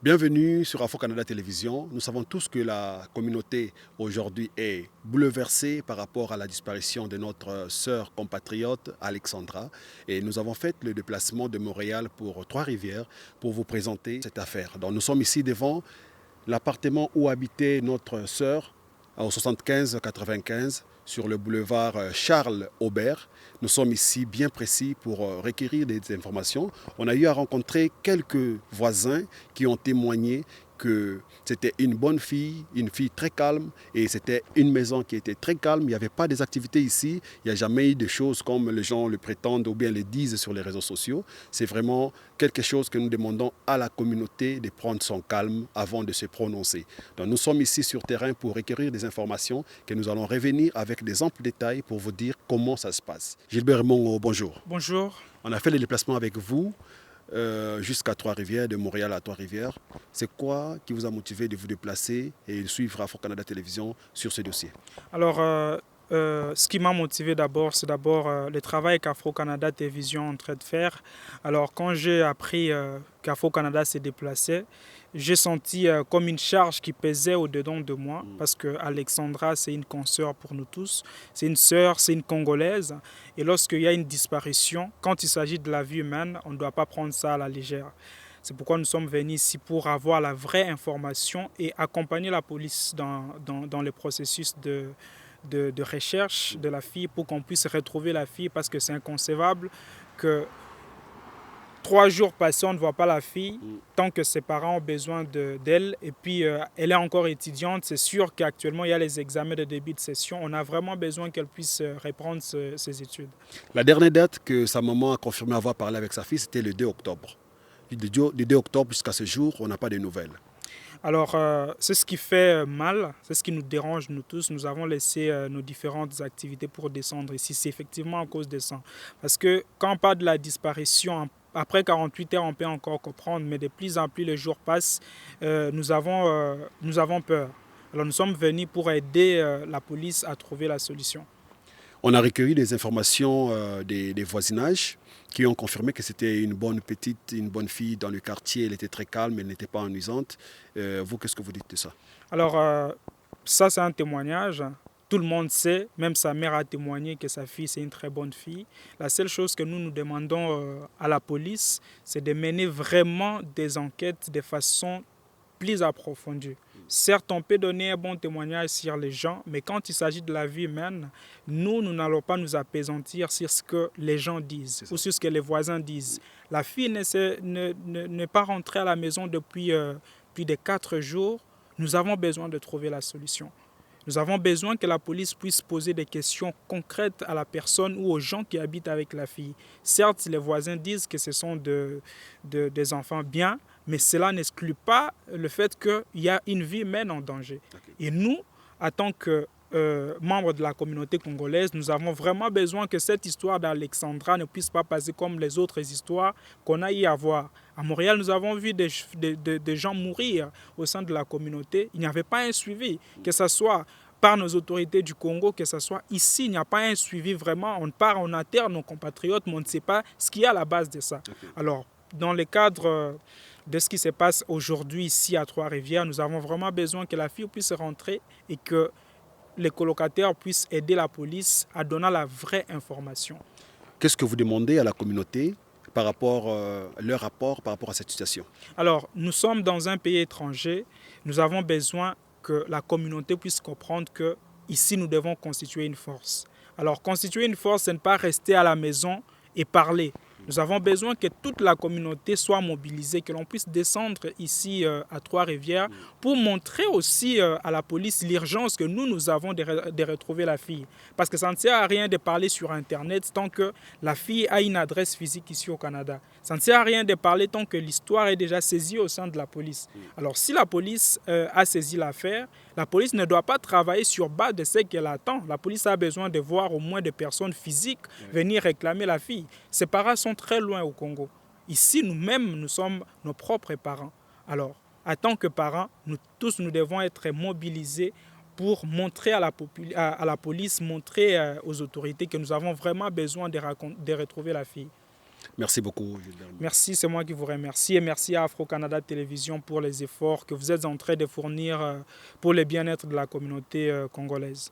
Bienvenue sur Afro Canada Télévision. Nous savons tous que la communauté aujourd'hui est bouleversée par rapport à la disparition de notre sœur compatriote Alexandra. Et nous avons fait le déplacement de Montréal pour Trois-Rivières pour vous présenter cette affaire. Donc nous sommes ici devant l'appartement où habitait notre sœur au 75-95 sur le boulevard Charles Aubert. Nous sommes ici bien précis pour requérir des informations. On a eu à rencontrer quelques voisins qui ont témoigné que c'était une bonne fille, une fille très calme, et c'était une maison qui était très calme. Il n'y avait pas des activités ici, il n'y a jamais eu de choses comme les gens le prétendent ou bien le disent sur les réseaux sociaux. C'est vraiment quelque chose que nous demandons à la communauté de prendre son calme avant de se prononcer. Donc nous sommes ici sur terrain pour requérir des informations que nous allons revenir avec des amples détails pour vous dire comment ça se passe. Gilbert Raymond, bonjour. Bonjour. On a fait le déplacement avec vous jusqu'à Trois-Rivières, de Montréal à Trois-Rivières. C'est quoi qui vous a motivé de vous déplacer et de suivre Afro Canada Télévision sur ce dossier? Alors, ce qui m'a motivé d'abord, c'est le travail qu'Afro Canada Télévision est en train de faire. Alors, quand j'ai appris qu'Afro Canada s'est déplacé, j'ai senti comme une charge qui pesait au-dedans de moi, parce que Alexandra, c'est une consoeur pour nous tous. C'est une sœur, c'est une Congolaise. Et lorsqu'il y a une disparition, quand il s'agit de la vie humaine, on ne doit pas prendre ça à la légère. C'est pourquoi nous sommes venus ici pour avoir la vraie information et accompagner la police dans le processus de recherche de la fille pour qu'on puisse retrouver la fille, parce que c'est inconcevable que 3 jours passés, on ne voit pas la fille tant que ses parents ont besoin d'elle. Et puis, elle est encore étudiante. C'est sûr qu'actuellement, il y a les examens de début de session. On a vraiment besoin qu'elle puisse reprendre ses études. La dernière date que sa maman a confirmé avoir parlé avec sa fille, c'était le 2 octobre. Du 2 octobre jusqu'à ce jour, on n'a pas de nouvelles. Alors, c'est ce qui fait mal, c'est ce qui nous dérange, nous tous. Nous avons laissé nos différentes activités pour descendre ici. C'est effectivement à cause de ça. Parce que quand on parle de la disparition, après 48 heures, on peut encore comprendre, mais de plus en plus les jours passent, nous avons peur. Alors, nous sommes venus pour aider la police à trouver la solution. On a recueilli des informations des voisinages qui ont confirmé que c'était une bonne fille dans le quartier. Elle était très calme, elle n'était pas ennuyante. Vous, qu'est-ce que vous dites de ça? Alors, ça, c'est un témoignage. Tout le monde sait, même sa mère a témoigné que sa fille, c'est une très bonne fille. La seule chose que nous demandons à la police, c'est de mener vraiment des enquêtes de façon plus approfondie. Certes, on peut donner un bon témoignage sur les gens, mais quand il s'agit de la vie humaine, nous n'allons pas nous appesantir sur ce que les gens disent ou sur ce que les voisins disent. La fille n'est pas rentrée à la maison depuis plus de 4 jours. Nous avons besoin de trouver la solution. Nous avons besoin que la police puisse poser des questions concrètes à la personne ou aux gens qui habitent avec la fille. Certes, les voisins disent que ce sont des enfants bien, mais cela n'exclut pas le fait qu'il y a une vie humaine en danger. Et nous, en tant que membres de la communauté congolaise, nous avons vraiment besoin que cette histoire d'Alexandra ne puisse pas passer comme les autres histoires qu'on a eu à voir. À Montréal, nous avons vu des gens mourir au sein de la communauté. Il n'y avait pas un suivi, que ce soit par nos autorités du Congo, que ce soit ici, il n'y a pas un suivi vraiment. On part, on enterre nos compatriotes, mais on ne sait pas ce qui est à la base de ça. Alors, dans le cadre de ce qui se passe aujourd'hui ici à Trois-Rivières, nous avons vraiment besoin que la fille puisse rentrer et que les colocataires puissent aider la police à donner la vraie information. Qu'est-ce que vous demandez à la communauté par rapport leur rapport par rapport à cette situation? Alors, nous sommes dans un pays étranger. Nous avons besoin que la communauté puisse comprendre que ici, nous devons constituer une force. Alors, constituer une force, c'est ne pas rester à la maison et parler. Nous avons besoin que toute la communauté soit mobilisée, que l'on puisse descendre ici à Trois-Rivières pour montrer aussi à la police l'urgence que nous avons de retrouver la fille. Parce que ça ne sert à rien de parler sur Internet tant que la fille a une adresse physique ici au Canada. Ça ne sert à rien de parler tant que l'histoire est déjà saisie au sein de la police. Alors si la police a saisi l'affaire, la police ne doit pas travailler sur base de ce qu'elle attend. La police a besoin de voir au moins des personnes physiques venir réclamer la fille. Ses parents sont très loin au Congo. Ici, nous-mêmes, nous sommes nos propres parents. Alors, en tant que parents, nous tous, nous devons être mobilisés pour montrer à la police, montrer aux autorités que nous avons vraiment besoin de retrouver la fille. Merci beaucoup, Gilbert. Merci, c'est moi qui vous remercie et merci à Afro-Canada Télévision pour les efforts que vous êtes en train de fournir pour le bien-être de la communauté congolaise.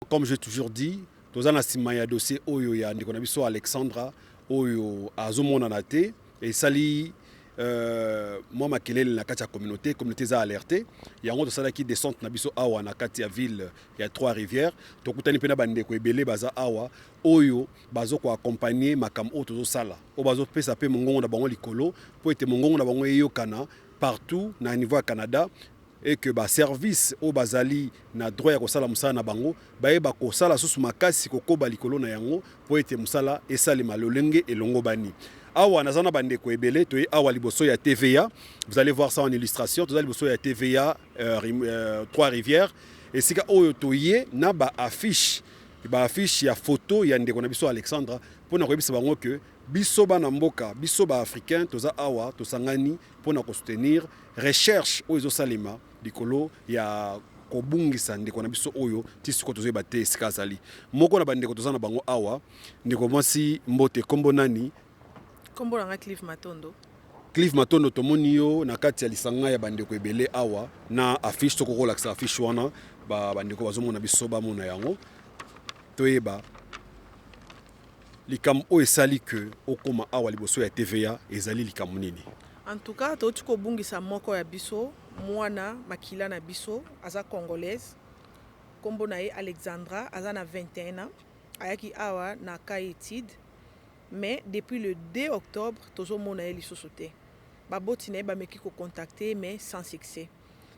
Comme j'ai toujours dit, tous en asima ya dossier oyo ya ndeko na biso Alexandra oyo azomona na te et sali moi makelele na kati ya communauté za alerté yango tosala ki descente na biso awa na kati ya ville ya Trois-Rivières tokutani pe na bandeko ebele baza awa oyo bazo ko accompagner makambo oyo tozosala o bazo pesa pe mongongo na bango likolo po ete mongongo na bango eyokana partout na niveau ya Canada et que ba service au bazali na droit ya kosala musala na bango baye ba kosala susu makasi kokoba likolo na yango po ete musala esalema lolenge elongo bani awa nazana bandeko ebele to awa liboso ya TVA vous allez voir ça en illustration tout ça liboso ya TVA Trois-Rivières et sika oyo toye na ba affiche ya photo ya ndeko na biso Alexandra pona koyebisa bango que biso bana mboka biso ba africain toza awa tosangani pona ko soutenir recherche oyo ezosalema likolo ya kobungisa ndeko na biso oyo tisiko tozoyeba te esika azali moko na bandeko toza na bango awa ndeko mwasi mbote kombo nani kombo nanga Cliff Matondo. Cliff Matondo tomoni yo na kati ya lisanga ya bandeko ebele awa na affiche toko kolakisa affiche wana bandeko bazomona biso bamona yango toyeba likambo oyo esali ke okoma awa liboso ya TVA ezali likambo nini. En tout cas toti kobungisa moko ya biso mwana makila na biso aza congolaise kombo na ye Alexandra aza na 21 ans ayaki awa na Kaetid mais depuis le 2 octobre tozomona ye lisusu te baboti na ye bameki kocontacte mais sans succès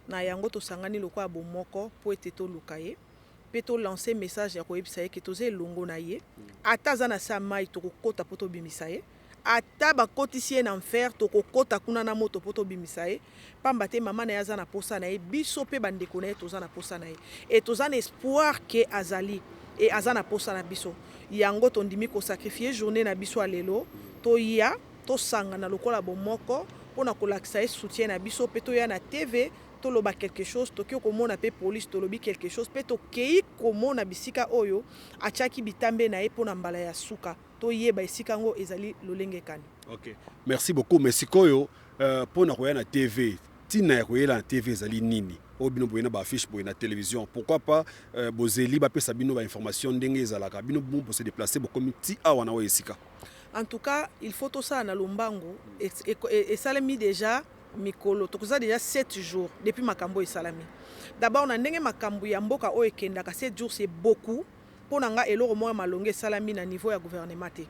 na yango tosangani lokola bomoko po ete toluka ye mpe tolance message ya koyebisa ye ke toza elongo na ye ata aza na sa mai tokokota po tobimisa ye ata bakotisi ye na enfer tokokota kuna na moto po tobimisa ye pamba te mama na ye aza na posa na ye biso mpe bandeko na ye toza na posa na ye e toza na espoir ke azali e aza na posa na biso yango tondimi kosakrifie journée na biso ya lelo toya tosangana lokola bomoko mpona kolakisa ye soutien na biso mpe toya na TV toloba quelque chose toki komona pe police tolobi quelque chose pe tokei komona bisika oyo atiaki bitambe na ye mpona mbala ya suka toyeba esika ngo ezali lolenge kani. OK. Merci beaucoup. Merci koyo mpona koya na TV tina ya koyela na TV ezali nini obino boyena ba affiche boyena télévision pourquoi pas bozeli ba pesa bino ba information ndenge ezalaka bino bo se déplacer bo comité awa na wa esika. En tout cas il faut tout ça na lombango et salami déjà mikolo tokoza déjà 7 jours depuis makambo et salami d'abord na ndenge makambo ya mboka o ekendaka 7 jours c'est beaucoup pona nga eloko moya malonge salami na niveau ya gouvernement te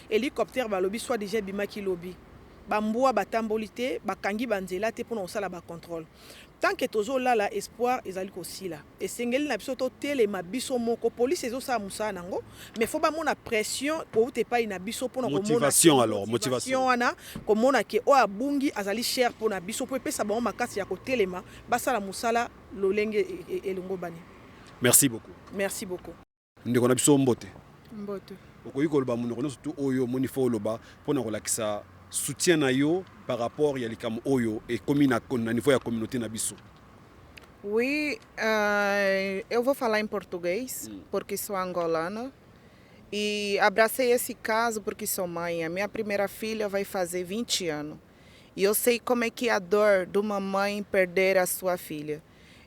hélicoptère balobi soit déjà bimaki lobi bambua batamboli te bakangi banzela te pona osala ba contrôle tant que tozolala espoir ezali kosila esengeli na biso totelema biso moko police ezosala musala nango mais faut bamona pression koute epai na biso pona motivation wana komona ke oyo abungi azali cher pona biso po epesa bango makasi ya kotelema basala musala lolenge elongo bani. Merci beaucoup. Merci beaucoup. Ndeko na biso mbote mbote okoyi koloba monoko nyonso tu oyo moni fo oloba mpona kolakisa soutien na yo par rapport ya likamo oyo ekomi na niveau ya communauté na biso. Oui, eu vou falar em português porque sou angolana e abracei esse caso porque sou mãe. A minha primeira filha vai fazer 20 anos e eu sei como é que é a dor de uma mãe perder a sua filha.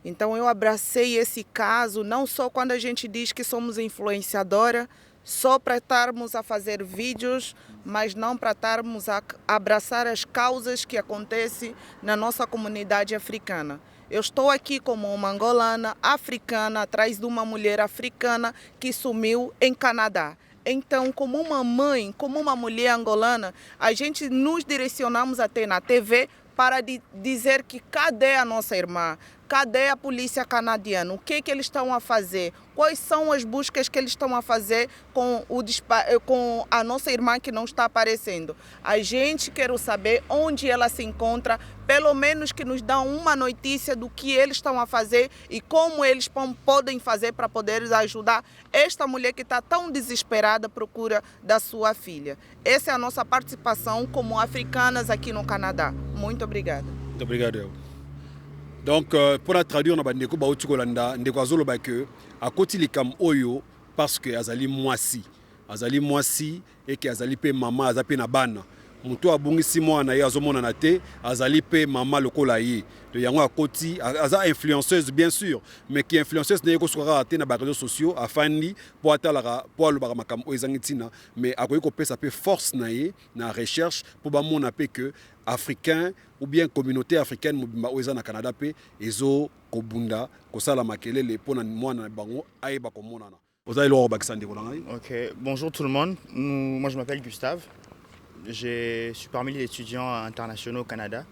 Então eu abracei esse caso não só quando a gente diz que somos influenciadora, só para estarmos a fazer vídeos, mas não para estarmos a abraçar as causas que acontecem na nossa comunidade africana. Eu estou aqui como uma angolana africana, atrás de uma mulher africana que sumiu em Canadá. Então, como uma mãe, como uma mulher angolana, a gente nos direcionamos até na TV para dizer que cadê a nossa irmã? cadê a polícia canadiana? O que eles estão a fazer? Quais são as buscas que eles estão a fazer com a nossa irmã que não está aparecendo? A gente quer saber onde ela se encontra, pelo menos que nos dão uma notícia do que eles estão a fazer e como eles podem fazer para poder ajudar esta mulher que está tão desesperada à procura da sua filha. Essa é a nossa participação como africanas aqui no Canadá. Muito obrigada. Muito obrigado. Donc, pour traduire, on a dit que à côté likam oyo parce que azali mwasi et que azali pe mama azape na bana. Mutu abungisi mwana ye azomona na te azali pe mama lokola ye. De yango à côté aza influenceuse bien sûr, mais qui influenceuse ne ko soka te na ba réseaux sociaux afandi pour atala pour le ba makam oizangitina, mais akoyi ko pesa pe force na ye na recherche pour ba mona pe que africain ou bien communauté africaine mobimba oza na Canada pe ezo kobunda kosala makelele pona mwana bango ayeba komonana. Ok, bonjour tout le monde. Moi je m'appelle Gustave. Je suis parmi les étudiants internationaux au Canada.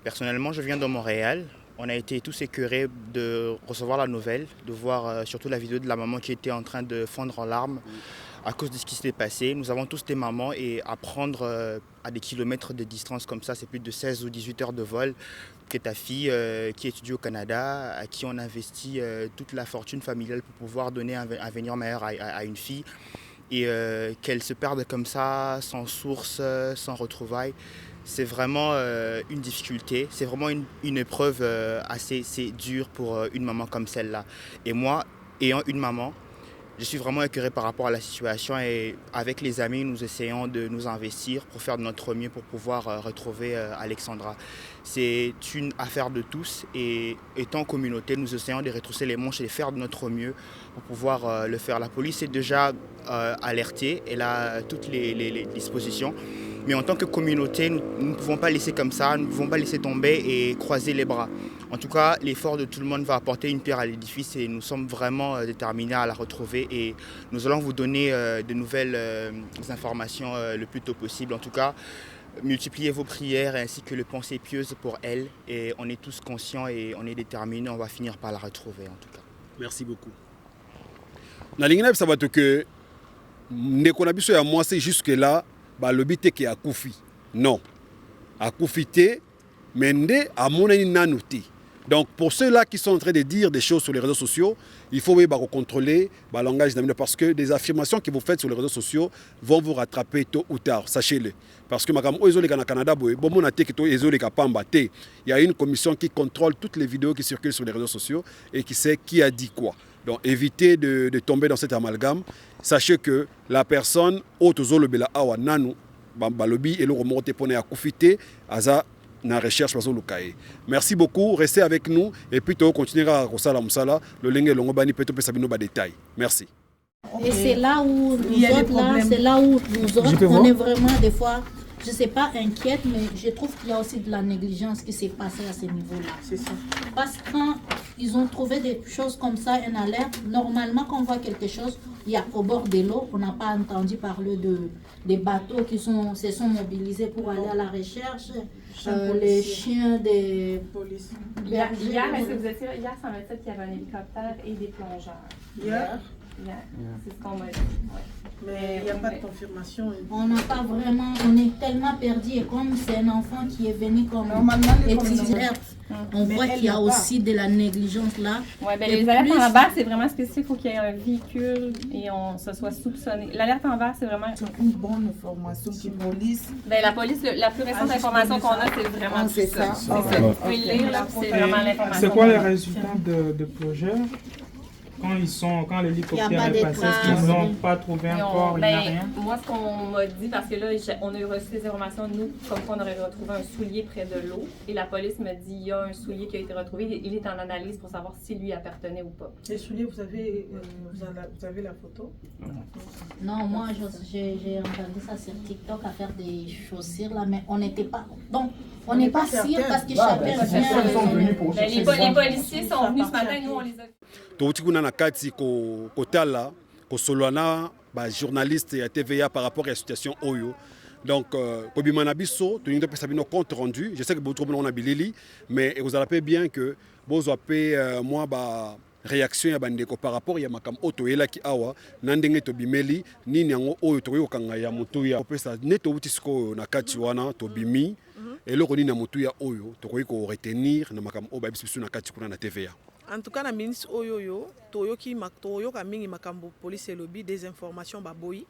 Personnellement, je viens de Montréal. On a été tous écœurés de recevoir la nouvelle, de voir surtout la vidéo de la maman qui était en train de fondre en larmes à cause de ce qui s'était passé. Nous avons tous des mamans et apprendre à des kilomètres de distance comme ça, c'est plus de 16 ou 18 heures de vol, que ta fille qui étudie au Canada, à qui on investit toute la fortune familiale pour pouvoir donner un avenir meilleur à une fille, et qu'elle se perde comme ça, sans source, sans retrouvailles. C'est vraiment une difficulté, c'est vraiment une épreuve assez dure pour une maman comme celle-là. Et moi, ayant une maman, je suis vraiment écœuré par rapport à la situation et avec les amis, nous essayons de nous investir pour faire de notre mieux pour pouvoir retrouver Alexandra. C'est une affaire de tous et étant communauté, nous essayons de retrousser les manches et de faire de notre mieux pour pouvoir le faire. La police est déjà alertée, elle a toutes les dispositions. Mais en tant que communauté, nous ne pouvons pas laisser comme ça, nous ne pouvons pas laisser tomber et croiser les bras. En tout cas, l'effort de tout le monde va apporter une pierre à l'édifice et nous sommes vraiment déterminés à la retrouver et nous allons vous donner de nouvelles informations le plus tôt possible. En tout cas, multipliez vos prières ainsi que les pensées pieuses pour elle et on est tous conscients et on est déterminés, on va finir par la retrouver en tout cas. Merci beaucoup. Nalingina ça va que ndeko na biso ya moi c'est jusque là balobi te ke akufi. Non. Akufi te mais nde amonani nanu te. Donc pour ceux-là qui sont en train de dire des choses sur les réseaux sociaux, il faut contrôler le langage parce que des affirmations que vous faites sur les réseaux sociaux vont vous rattraper tôt ou tard, sachez-le. Parce que Canada, il y a une commission qui contrôle toutes les vidéos qui circulent sur les réseaux sociaux et qui sait qui a dit quoi. Donc évitez de tomber dans cet amalgame. Sachez que la personne, na recherche bazo lukaye. Merci beaucoup, restez avec nous et puis on continuera à kosala musala le lenge longo bani peto pesa bino ba détail. Merci. Et c'est là où nous autres là, c'est là où nous autres on est vraiment des fois, je sais pas inquiète, mais je trouve qu'il y a aussi de la négligence qui s'est passée à ce niveau-là. C'est ça. Parce que quand ils ont trouvé des choses comme ça, une alerte, normalement quand on voit quelque chose, il y a au bord de l'eau, on n'a pas entendu parler des bateaux qui se sont mobilisés pour aller à la recherche, les chiens des polices. Hier, est-ce que vous êtes sûr? Hier, ça m'a dit qu'il y avait un hélicoptère et des plongeurs. Hier? C'est ce qu'on m'a dit. Ouais. Mais il n'y a pas de confirmation. On n'a pas vraiment, on est tellement perdu et comme c'est un enfant qui est venu comme étudiant, on voit qu'il y a aussi de la négligence là. Oui, ben les alertes en vert, c'est vraiment spécifique, il faut qu'il y ait un véhicule et on se soit soupçonné. L'alerte en vert, c'est vraiment une bonne information qui police. Ben la police, la plus récente information qu'on a, c'est vraiment c'est ça. Vous pouvez le lire là, c'est vraiment l'information. C'est quoi les résultats de plongeurs? Quand l'hélicoptère est passé, ils n'ont pas trouvé encore, il n'y a rien? Moi, ce qu'on m'a dit, parce que là, on a eu reçu des informations, nous, comme quoi on aurait retrouvé un soulier près de l'eau. Et la police me dit il y a un soulier qui a été retrouvé. Il est en analyse pour savoir si lui appartenait ou pas. Les souliers, vous avez la photo? Non, moi, j'ai entendu ça sur TikTok à faire des chaussures là, mais on n'était pas. Donc, on n'est pas sûr parce que chacun vient. Les policiers sont venus ce matin, nous, on les a. Totikuna na kati kotala kosolwana ba journaliste ya TVA par rapport à la situation oyo. Donc kobimana biso toninga pesa bino compte rendu. Je sais que beaucoup on a bilili mais vous allez bien que bozwa pe moi ba réaction ya bandeko par rapport ya makam oto elaki awa na ndenge to bimeli nini yango oyo to yokanga ya mutuya opesa neto utisiko na kati wana to bimi eloko nini ya mutuya oyo to ko retenir na makam o ba bisu na kati kuna na TVA. En tout cas na ministre oyo toyoka mingi makambo police lobby des informations baboyi.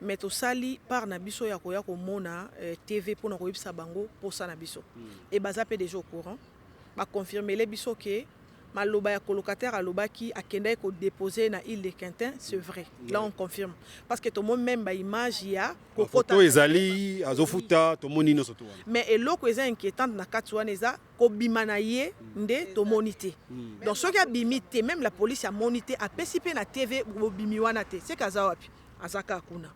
Mais to sali par na biso ya koya ko mona TV pour na koyebisa bango pour ça na biso. Et baza pe déjà au courant. Ba confirmer les biso que maloba ya colocataire aloba ki akenda ko déposer na île de Quintin, c'est vrai. Là on confirme parce que tout le monde même ba image ya photo ezali azofuta to monino soto. Mais eloko eza inquiétante na katwana eza ko bimana ye nde to monité. Donc ce qui a bimité même la police a monité a pesipe na TV bo bimi wana te. C'est kaza wapi? Azaka kuna.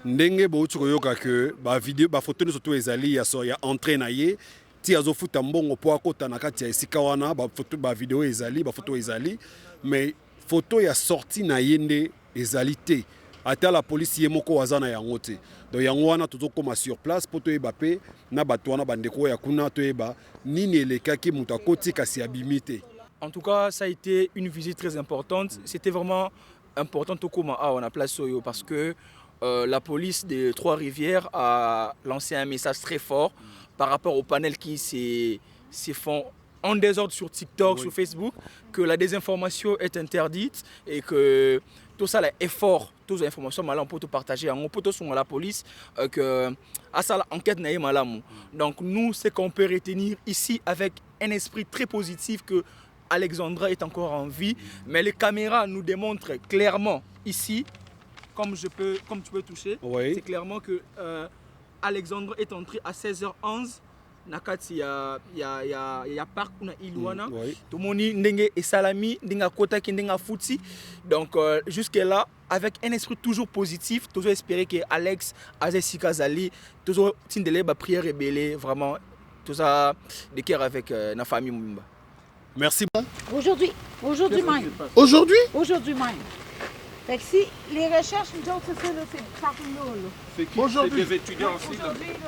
Ndenge bauti koyoka ke ba video ba photo no soto ezali ya so ya entrée na ye ti azofuta mbongo po akota na kati ya esika wana ba photo ba video ezali ba photo ezali mais photo ya sortie na yende ezali te ata la police ye moko wazana yango te donc yango wana tozokoma sur place po toyeba pe na bato wana bandeko ya kuna toyeba nini elekaki mutu akoti kasi abimi te. En tout cas, ça a été une visite très importante. C'était vraiment important on a place Soyo parce que la police de Trois-Rivières a lancé un message très fort par rapport au panel qui se font en désordre sur TikTok, sur Facebook, que la désinformation est interdite et que tout ça est fort, toutes les informations on peut tout partager, on peut tout sur la police que à ça l'enquête n'est pas. Donc nous, ce qu'on peut retenir ici avec un esprit très positif que Alexandra est encore en vie, mais les caméras nous démontrent clairement ici, comme tu peux toucher, c'est clairement que Alexandra est entrée à 16h11. Nakati ya parc na Ilwana. Tout le monde ndenge et salami, ndenge kota ki ndenge fouti. Donc jusque là, avec un esprit toujours positif, toujours espérer que Alex, Azesi Kazali, toujours tindele ba prière rebelle, vraiment tout ça de cœur avec la famille Mumba. Merci. Aujourd'hui même. Aujourd'hui même. Fait que si les recherches, nous autres, c'est par là. Aujourd'hui.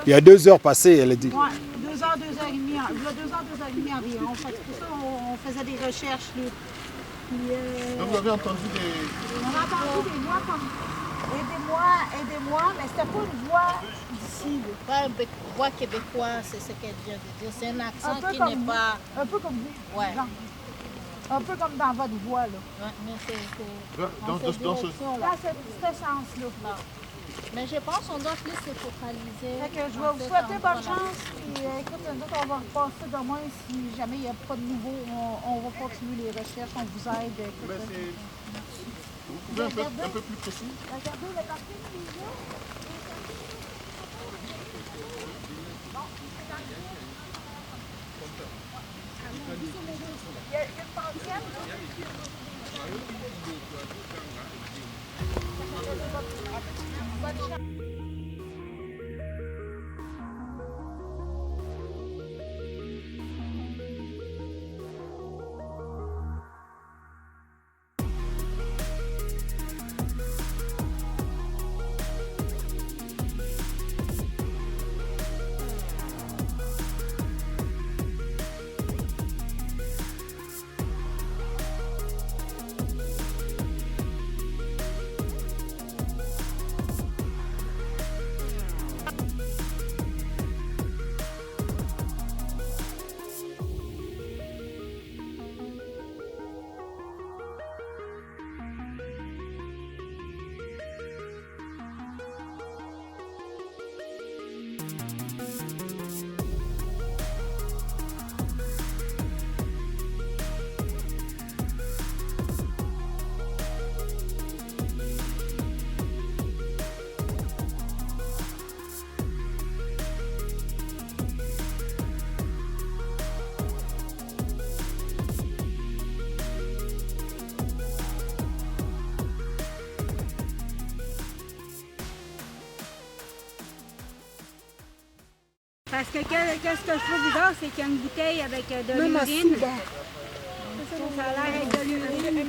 Il y a 2 heures passées, elle a dit. Ouais, 2 heures, 2 heures et demie. Il y a 2 heures, 2 heures et demie environ. Fait que pour ça, on faisait des recherches. Donc vous avez entendu des... On a entendu des voix comme aidez-moi, mais c'était pas une voix d'ici. Pas une voix québécoise, c'est ce qu'elle vient de dire. C'est un accent qui n'est pas... Un peu comme vous. Ouais. Un peu comme dans votre voix, là. Ouais, mais c'est dans ce là, c'est sens-là. Mais je pense qu'on doit plus se focaliser. Fait que je vais vous souhaiter bonne chance. Puis écoute, nous autres, on va repasser demain. Si jamais il n'y a pas de nouveau, on va continuer les recherches. On vous aide. Écoute, vous pouvez un peu plus précis? Regardez le papier qui est là. Il y a une pensière. Parce que qu'est-ce que je trouve bizarre, c'est qu'il y a une bouteille avec de l'urine. Ça a l'air avec de l'urine.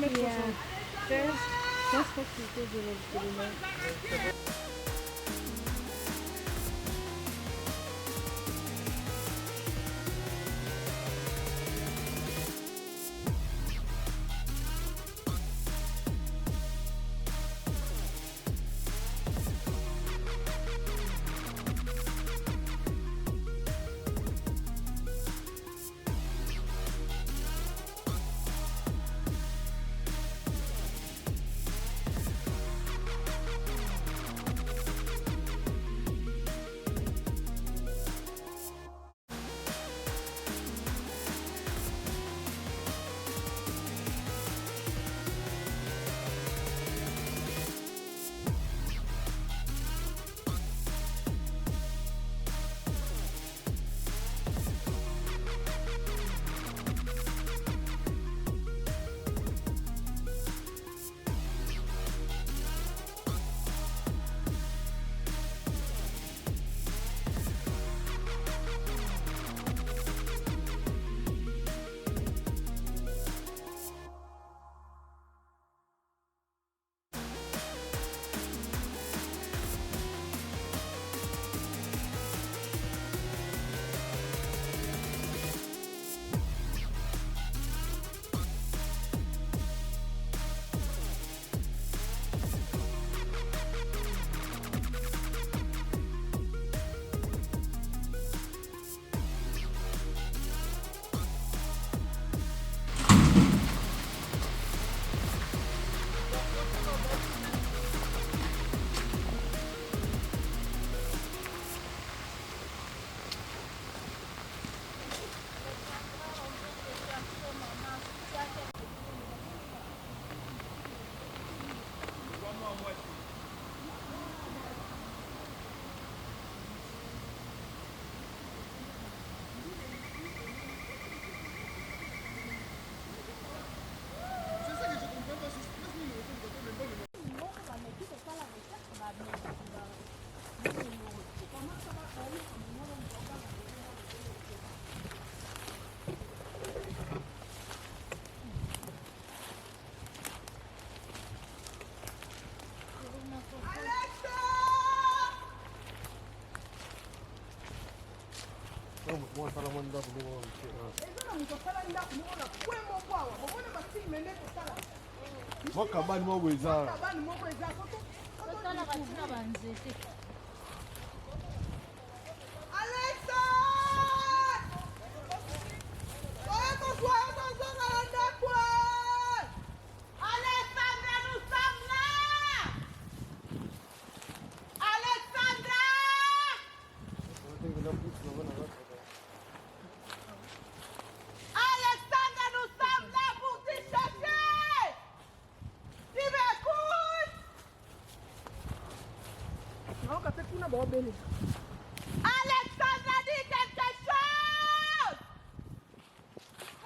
Alexandra, dis quelque chose.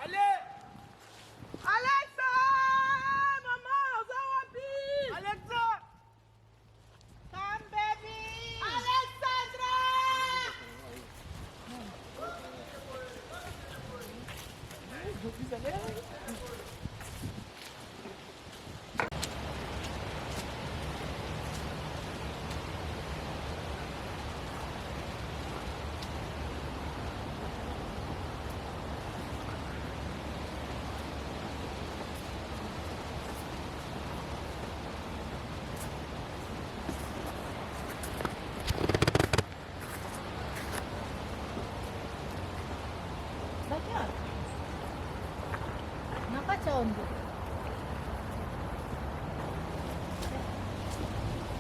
Allez. Alexa, maman, Zawabi. Alexa. Come, baby. Alexandra.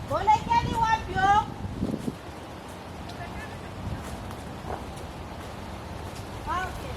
Bolekeni wapyo. Okay.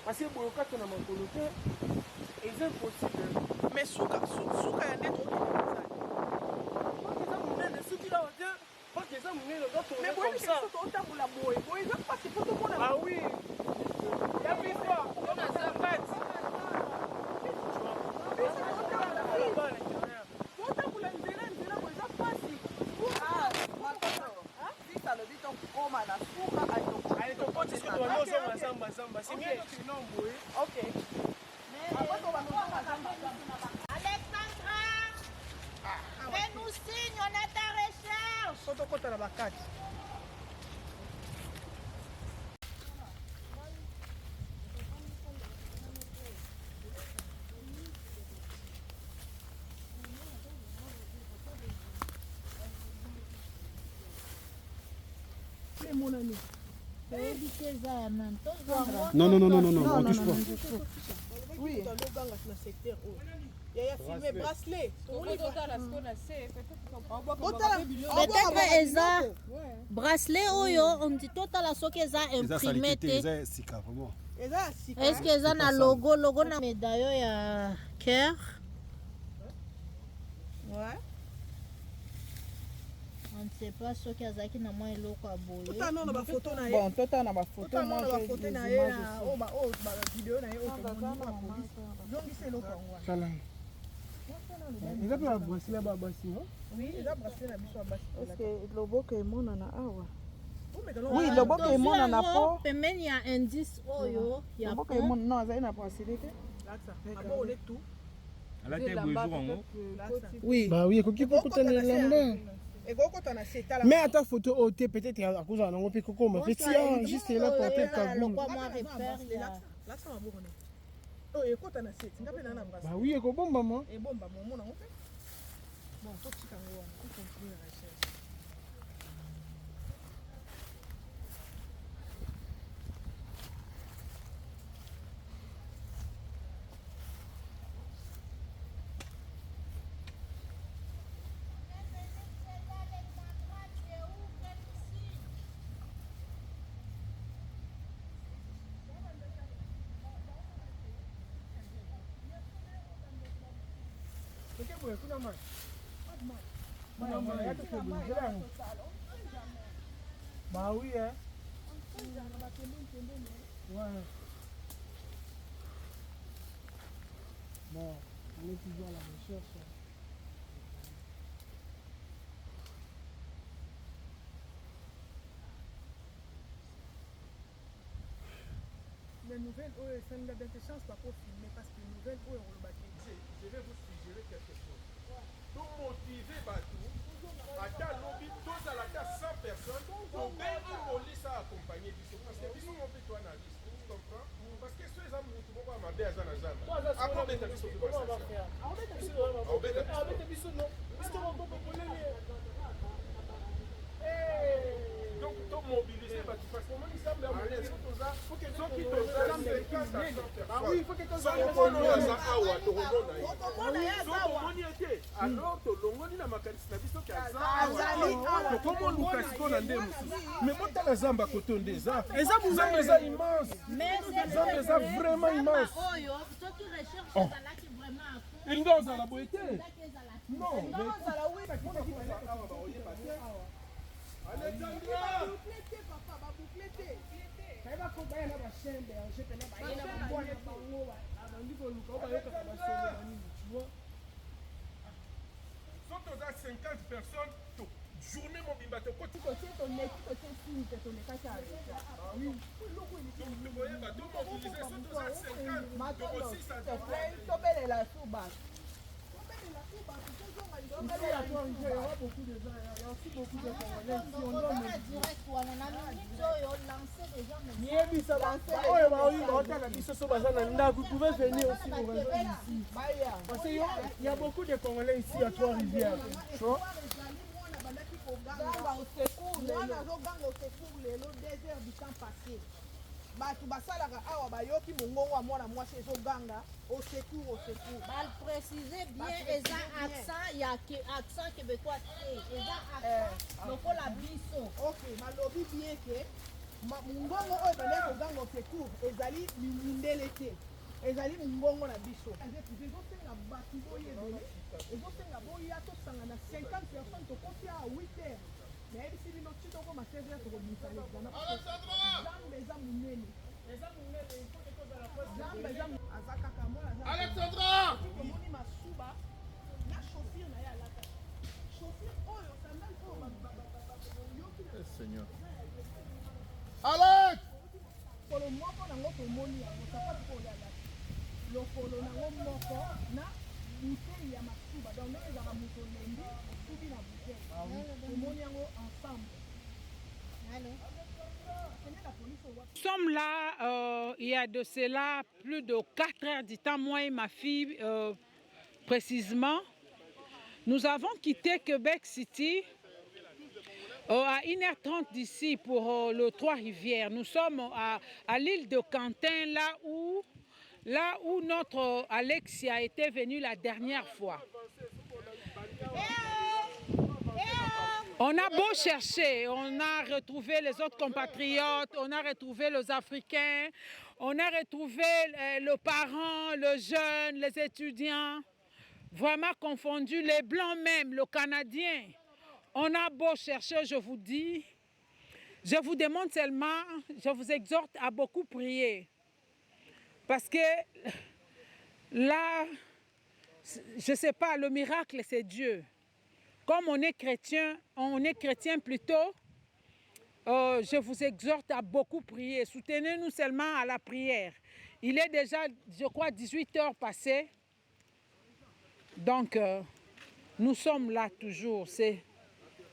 Parce que boyoka tona makolo te eza impossible mais suka ya nde tokeza monene soki awa te pake eza monene otambola boye boye eza pasi po tomona ah oui ya bifa onaza kati otambola nzela boye eza pasi alobi tokoma na suka Alexandra, fais-nous signe, on est à ta recherche. Sotokota na bakati. Mon ami. Non, on touche pas. Oui. Peut-être eza bracelet oyo on dit total soki eza imprimé te. Est-ce que eza na logo na médaille ya cœur? Ouais. On ne sait pas ce qu'il y a qui n'a moins l'eau quoi boye. Tout à l'heure, photo na bon, tout à l'heure, photo. Tout à l'heure, photo na vidéo na Salam. Il a pas bracelet ba basi, non? Oui, il a bracelet na biso basi. Est-ce que loboko emona na awa? Oui, loboko emona na po. Pembeni ya indice oyo ya loboko emona non, azali na bracelet te. Abo ole tout. Ala te bonjour en oui. Bah oui, ekoki kokutana na lamba. Mais à ta photo OT peut-être à cause d'un peu coco mais petit juste là pour peut-être là ça va bon. Oh écoute na set ngape na bracelet. Bah oui, eko bomba maman. Et bomba maman na ngope. Bon, tout petit kango on continue la recherche. Bah oui, hein. Ouais. toujours à la recherche. Les nouvelles, ça nous a des chances pas pour filmer parce que les nouvelles, on le bâtit. Je vais vous suggérer quelque chose. Pour motiver Batou, à ta lobby, tous à la cas 100 personnes, pour bien police à accompagner Bissot. Parce que Bissot, on peut toi analyser. Tu comprends? Parce que ceux qui ont dit que ma belle à Zanazana. À combien de Bissot tu vas faire? Avec Bissot, non. Parce qu'on va pas donc, tu mobiliser, parce que moi, il semble à mon aise. Il faut que ceux qui te ah oui, il faut que tu sois alors, tu l'as na makanisi na biso ki aza comment Lucas kona nde mususu mais bota la zamba koto nde eza eza immense zamba eza vraiment immense il ndoz à la boité non mais Alexandra kaiba ko bayana ba shembe en je pena bayana ba bwana bango ba ndiko luka ba yoka ba shembe ba nini tu vois surtout à 50 personnes to journée mon bimbato ko tu ko ton équipe ko signe que ton état ça ah oui loko ni ko tu voyais ba to mobiliser surtout à 50 mato aussi ça to bele la suba il y a beaucoup de gens, il y a aussi beaucoup de Congolais ici. On doit vous pouvez venir aussi pour rejoindre ici. Parce qu'il y a beaucoup de Congolais ici à Trois-Rivières. bato basalaka awa bayoki mongongo ya mwana mwasi ezoganga au secours balprécise bien eza accent ya accent québécois te eza accent lokola biso ok balobi bien ke mongongo oyo bandeki koganga au secours ezali mindele te ezali mongongo na biso ezosenga bato boyebele ezosenga boya tosanga na 50 personnes tokoti awa 8 heures nayebisi bino ti tokoma 16 heures tokobimisa lezana zambe eza monene aza kaka mwana omoni masuba na chauffure na ye alaka chauffure oyo sandale oyo Seigneur Alex lokolo moko nango tomoni yango sapatu oyo alaki lokolo nango moko na bouteille ya masuba donc ndenge ezaka moto lembi osubi na bouteille tomoni yango ensemble. Nous sommes là, il y a de cela plus de 4 heures du temps, moi et ma fille précisément. Nous avons quitté Québec City à 1h30 d'ici pour le Trois-Rivières. Nous sommes à l'île de Quentin, là où notre Alexia était venue la dernière fois. On a beau chercher, on a retrouvé les autres compatriotes, on a retrouvé les Africains, on a retrouvé le parent, le jeune, les étudiants, vraiment confondus, les Blancs même, le Canadien. On a beau chercher, je vous dis, je vous demande seulement, je vous exhorte à beaucoup prier. Parce que là, je ne sais pas, le miracle c'est Dieu. Comme on est chrétien plutôt, je vous exhorte à beaucoup prier. Soutenez-nous seulement à la prière. Il est déjà, je crois, 18 heures passées. Donc, nous sommes là toujours.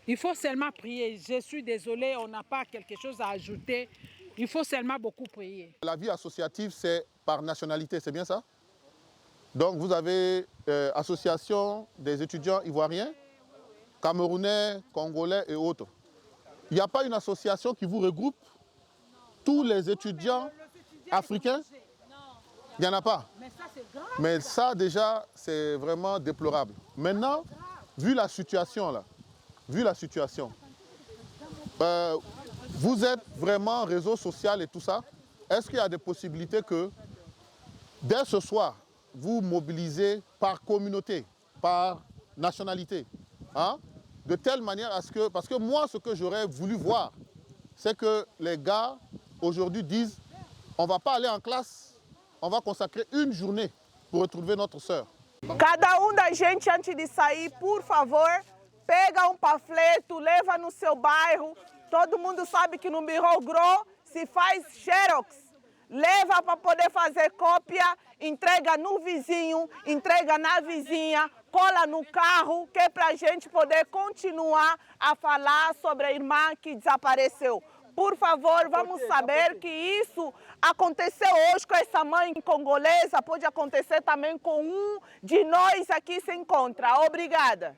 Il faut seulement prier. Je suis désolée, on n'a pas quelque chose à ajouter. Il faut seulement beaucoup prier. La vie associative, c'est par nationalité, c'est bien ça? Donc, vous avez association des étudiants ivoiriens, Camerounais, Congolais et autres. Il n'y a pas une association qui vous regroupe tous les étudiants africains? Il n'y en a pas. Mais ça, déjà, c'est vraiment déplorable. Maintenant, vu la situation, vous êtes vraiment réseau social et tout ça. Est-ce qu'il y a des possibilités que, dès ce soir, vous mobilisez par communauté, par nationalité, hein, de telle manière à ce que... Parce que moi, ce que j'aurais voulu voir, c'est que les gars, aujourd'hui, disent on ne va pas aller en classe, on va consacrer une journée pour retrouver notre sœur. Cada da gente, antes de sair, por favor, pega panfleto, leva no seu bairro. Todo mundo sabe que no Birro Gros se faz xerox. Leva para poder fazer cópia, entrega no vizinho, entrega na vizinha, cola no carro, que é para a gente poder continuar a falar sobre a irmã que desapareceu. Por favor, vamos saber que isso aconteceu hoje com essa mãe congolesa, pode acontecer também com um de nós aqui se encontra. Obrigada.